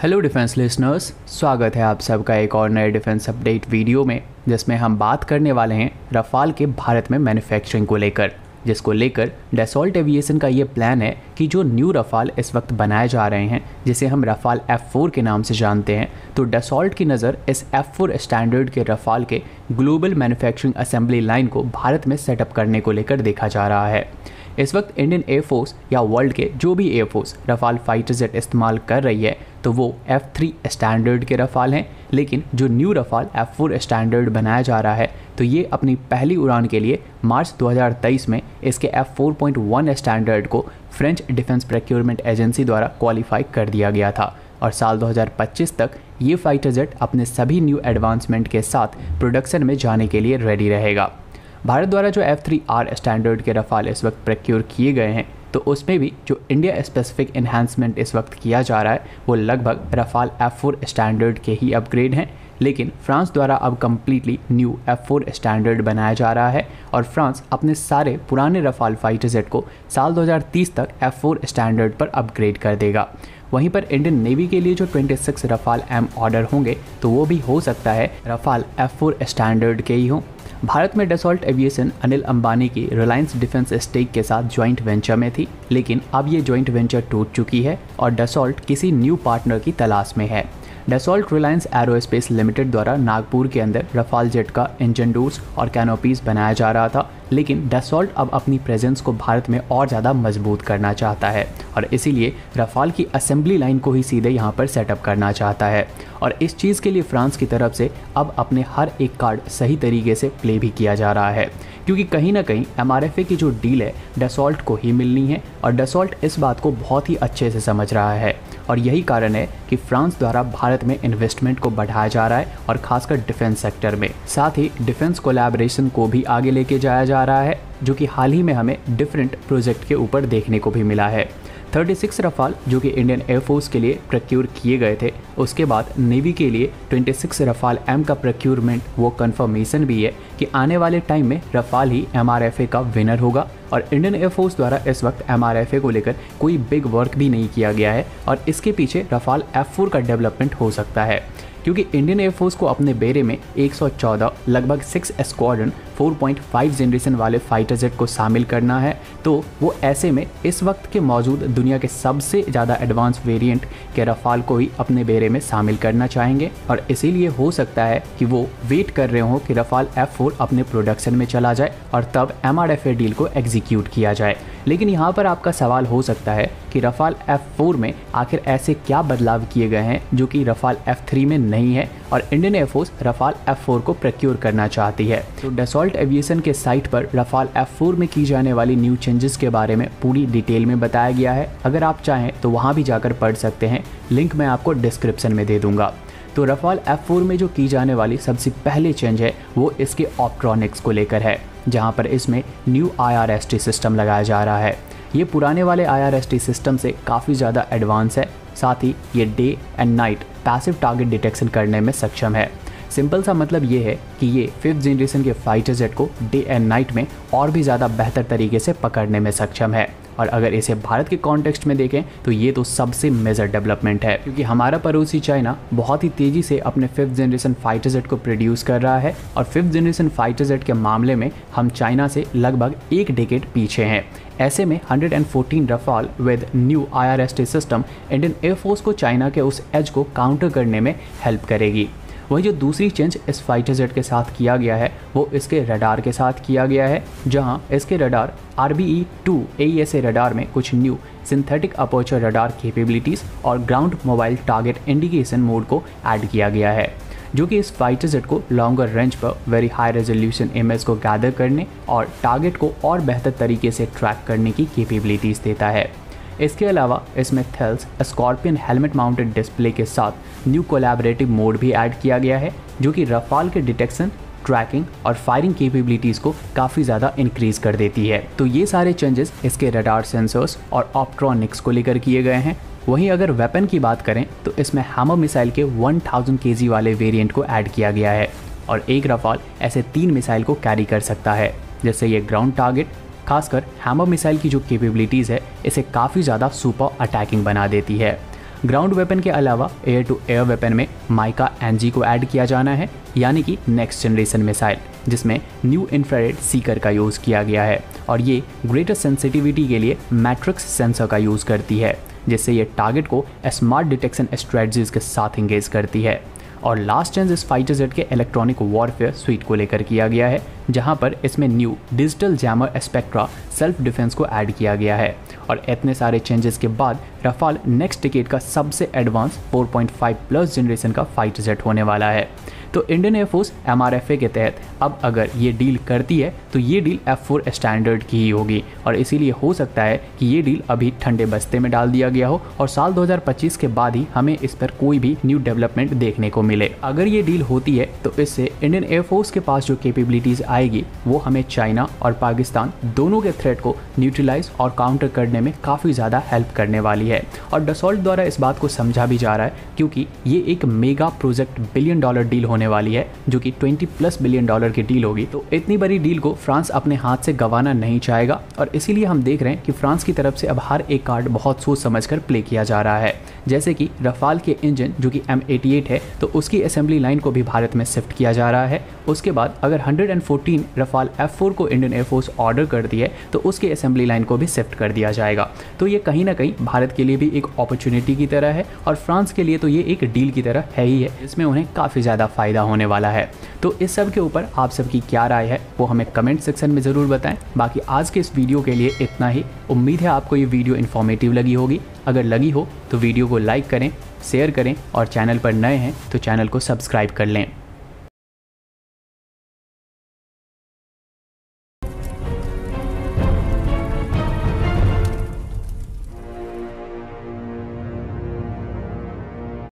Hello defence listeners, स्वागत है आप सबका एक और नए डिफेंस अपडेट वीडियो में, जिसमें हम बात करने वाले हैं रफाल के भारत में मैन्युफैक्चरिंग को लेकर, जिसको लेकर डसॉल्ट एविएशन का ये प्लान है कि जो न्यू रफाल इस वक्त बनाए जा रहे हैं, जिसे हम रफाल F4 के नाम से जानते हैं, तो डसॉल्ट की नज़र इस F4 स्टैंडर्ड के रफाल के ग्लोबल मैन्युफैक्चरिंग असेंबली लाइन को भारत में सेटअप करने को लेकर देखा जा रहा है। इस वक्त इंडियन एयरफोर्स या वर्ल्ड के जो भी एयरफोर्स रफाल फाइटर जेट इस्तेमाल कर रही है, तो वो F3 स्टैंडर्ड के रफाल हैं, लेकिन जो न्यू रफाल F4 स्टैंडर्ड बनाया जा रहा है, तो ये अपनी पहली उड़ान के लिए मार्च 2023 में इसके F4.1 स्टैंडर्ड को फ्रेंच डिफेंस प्रोक्योरमेंट एजेंसी द्वारा क्वालिफाई कर दिया गया था और साल 2025 तक ये फाइटर जेट अपने सभी न्यू एडवांसमेंट के साथ प्रोडक्शन में जाने के लिए रेडी रहेगा। भारत द्वारा जो F3R स्टैंडर्ड के रफाल इस वक्त प्रोक्योर किए गए हैं, तो उसमें भी जो इंडिया स्पेसिफिक इन्हांसमेंट इस वक्त किया जा रहा है, वो लगभग रफाल F4 स्टैंडर्ड के ही अपग्रेड हैं, लेकिन फ्रांस द्वारा अब कम्प्लीटली न्यू F4 स्टैंडर्ड बनाया जा रहा है और फ्रांस अपने सारे पुराने रफाल फाइटर जेट को साल 2030 तक F4 स्टैंडर्ड पर अपग्रेड कर देगा। वहीं पर इंडियन नेवी के लिए जो 26 रफाल M ऑर्डर होंगे, तो वो भी हो सकता है रफाल F4 स्टैंडर्ड के ही हों। भारत में डसॉल्ट एविएशन अनिल अंबानी की रिलायंस डिफेंस स्टेक के साथ जॉइंट वेंचर में थी, लेकिन अब ये जॉइंट वेंचर टूट चुकी है और डसॉल्ट किसी न्यू पार्टनर की तलाश में है। डसॉल्ट रिलायंस एरोस्पेस लिमिटेड द्वारा नागपुर के अंदर रफाल जेट का इंजन डोर्स और कैनोपीज बनाया जा रहा था, लेकिन डसॉल्ट अब अपनी प्रेजेंस को भारत में और ज़्यादा मजबूत करना चाहता है और इसीलिए रफाल की असेंबली लाइन को ही सीधे यहाँ पर सेटअप करना चाहता है और इस चीज़ के लिए फ्रांस की तरफ से अब अपने हर एक कार्ड सही तरीके से प्ले भी किया जा रहा है, क्योंकि कहीं ना कहीं MRFA की जो डील है डसॉल्ट को ही मिलनी है और डसॉल्ट इस बात को बहुत ही अच्छे से समझ रहा है और यही कारण है कि फ्रांस द्वारा भारत में इन्वेस्टमेंट को बढ़ाया जा रहा है और खासकर डिफेंस सेक्टर में। साथ ही डिफेंस कोलैबोरेशन को भी आगे लेके जाया जा रहा है, जो कि हाल ही में हमें डिफरेंट प्रोजेक्ट के ऊपर देखने को भी मिला है। 36 रफाल जो कि इंडियन एयरफोर्स के लिए प्रोक्योर किए गए थे, उसके बाद नेवी के लिए 26 रफाल M का प्रोक्योरमेंट वो कंफर्मेशन भी है कि आने वाले टाइम में रफाल ही MRFA का विनर होगा और इंडियन एयरफोर्स द्वारा इस वक्त MRFA को लेकर कोई बिग वर्क भी नहीं किया गया है और इसके पीछे रफाल F4 का डेवलपमेंट हो सकता है, क्योंकि इंडियन एयरफोर्स को अपने बेरे में 114 लगभग 6 स्क्वाड्रन 4.5 जनरेशन वाले फाइटर जेट को शामिल करना है, तो वो ऐसे में इस वक्त के मौजूद दुनिया के सबसे ज़्यादा एडवांस वेरिएंट के रफाल को ही अपने बेरे में शामिल करना चाहेंगे और इसीलिए हो सकता है कि वो वेट कर रहे हों कि रफाल F4 अपने प्रोडक्शन में चला जाए और तब MRFA डील को एग्जीक्यूट किया जाए। लेकिन यहाँ पर आपका सवाल हो सकता है कि रफाल F4 में आखिर ऐसे क्या बदलाव किए गए हैं जो कि रफाल F3 में नहीं है और इंडियन एयरफोर्स रफाल F4 को प्रोक्योर करना चाहती है। तो डसॉल्ट एविएशन के साइट पर रफाल F4 में की जाने वाली न्यू चेंजेस के बारे में पूरी डिटेल में बताया गया है। अगर आप चाहें तो वहाँ भी जाकर पढ़ सकते हैं, लिंक मैं आपको डिस्क्रिप्शन में दे दूंगा। तो रफाल F4 में जो की जाने वाली सबसे पहले चेंज है वो इसके ऑप्ट्रॉनिक्स को लेकर है, जहाँ पर इसमें न्यू IRST सिस्टम लगाया जा रहा है। ये पुराने वाले IRST सिस्टम से काफ़ी ज़्यादा एडवांस है, साथ ही ये day and night passive target detection करने में सक्षम है। सिंपल सा मतलब ये है कि ये 5th जनरेशन के फाइटर जेट को डे एंड नाइट में और भी ज़्यादा बेहतर तरीके से पकड़ने में सक्षम है और अगर इसे भारत के कॉन्टेक्स्ट में देखें तो ये तो सबसे मेजर डेवलपमेंट है, क्योंकि हमारा पड़ोसी चाइना बहुत ही तेज़ी से अपने 5th जनरेशन फाइटर जेट को प्रोड्यूस कर रहा है और 5th जनरेशन फाइटर जेट के मामले में हम चाइना से लगभग एक डेकेड पीछे हैं। ऐसे में 114 Rafale with new IRST system Indian air force को चाइना के उस एज को काउंटर करने में हेल्प करेगी। वही जो दूसरी चेंज इस फाइटर जेट के साथ किया गया है वो इसके रडार के साथ किया गया है, जहां इसके रडार RBE-2 AESA रडार में कुछ new synthetic aperture radar capabilities और ground mobile target indication mode को ऐड किया गया है, जो कि इस फाइटर जेट को लॉन्गर रेंज पर वेरी हाई रेजोल्यूशन इमेज को गैदर करने और टारगेट को और बेहतर तरीके से ट्रैक करने की कैपेबिलिटीज़ देता है। इसके अलावा इसमें Thales scorpion helmet mounted display के साथ न्यू कोलैबोरेटिव मोड भी ऐड किया गया है, जो कि रफाल के डिटेक्शन, ट्रैकिंग और फायरिंग कैपेबिलिटीज़ को काफ़ी ज़्यादा इंक्रीज़ कर देती है। तो ये सारे चेंजेस इसके रडार सेंसर्स और ऑप्ट्रॉनिक्स को लेकर किए गए हैं। वहीं अगर वेपन की बात करें तो इसमें हैमर मिसाइल के 1000 kg वाले वेरिएंट को ऐड किया गया है और एक रफाल ऐसे 3 मिसाइल को कैरी कर सकता है, जैसे ये ग्राउंड टारगेट, खासकर हैमर मिसाइल की जो कैपेबिलिटीज़ है इसे काफ़ी ज़्यादा सुपर अटैकिंग बना देती है। ग्राउंड वेपन के अलावा एयर टू एयर वेपन में माइका एनजी को ऐड किया जाना है, यानी कि नेक्स्ट जनरेशन मिसाइल, जिसमें न्यू इंफ्रारेड सीकर का यूज़ किया गया है और ये ग्रेटर सेंसिटिविटी के लिए मैट्रिक्स सेंसर का यूज़ करती है, जिससे ये टारगेट को स्मार्ट डिटेक्शन स्ट्रेटजीज के साथ इंगेज करती है। और लास्ट चेंज इस फाइटर जेट के इलेक्ट्रॉनिक वॉरफेयर स्वीट को लेकर किया गया है, जहां पर इसमें new digital jammer spectra self defence को ऐड किया गया है। और इतने सारे चेंजेस के बाद रफाल नेक्स्ट डिकेड का सबसे एडवांस 4.5 प्लस जनरेशन का फाइटर जेट होने वाला है। तो इंडियन एयरफोर्स MRFA के तहत अब अगर ये डील करती है तो ये डील F4 स्टैंडर्ड की ही होगी और इसीलिए हो सकता है कि ये डील अभी ठंडे बस्ते में डाल दिया गया हो और साल 2025 के बाद ही हमें इस पर कोई भी न्यू डेवलपमेंट देखने को मिले। अगर ये डील होती है तो इससे इंडियन एयरफोर्स के पास जो कैपेबिलिटीज आएगी वो हमें चाइना और पाकिस्तान दोनों के थ्रेट को न्यूट्रलाइज और काउंटर करने में काफ़ी ज़्यादा हेल्प करने वाली है। और डसॉल्ट द्वारा इस बात को समझा भी जा रहा है क्योंकि ये एक मेगा प्रोजेक्ट $1 बिलियन डील होने वाली है, जो कि $20+ बिलियन की डील होगी। तो इतनी बड़ी डील को फ्रांस अपने हाथ से गंवाना नहीं चाहेगा और इसीलिए हम देख रहे हैं कि फ्रांस की तरफ से अब हर एक कार्ड बहुत सोच समझकर प्ले किया जा रहा है। जैसे कि रफाल के इंजन जो कि M88 है तो उसकी असेंबली लाइन को भी भारत में शिफ्ट किया जा रहा है। उसके बाद अगर 114 रफाल F4 को इंडियन एयरफोर्स ऑर्डर करती है तो उसके असेंबली लाइन को भी शिफ्ट कर दिया जाएगा। तो ये कहीं ना कहीं भारत के लिए भी एक अपॉर्चुनिटी की तरह है और फ्रांस के लिए तो ये एक डील की तरह है ही है, इसमें उन्हें काफ़ी ज़्यादा फ़ायदा होने वाला है। तो इस सब के ऊपर आप सबकी क्या राय है वो हमें कमेंट सेक्शन में ज़रूर बताएं। बाकी आज के इस वीडियो के लिए इतना ही। उम्मीद है आपको ये वीडियो इन्फॉर्मेटिव लगी होगी। अगर लगी हो तो वीडियो को लाइक करें, शेयर करें और चैनल पर नए हैं तो चैनल को सब्सक्राइब कर लें।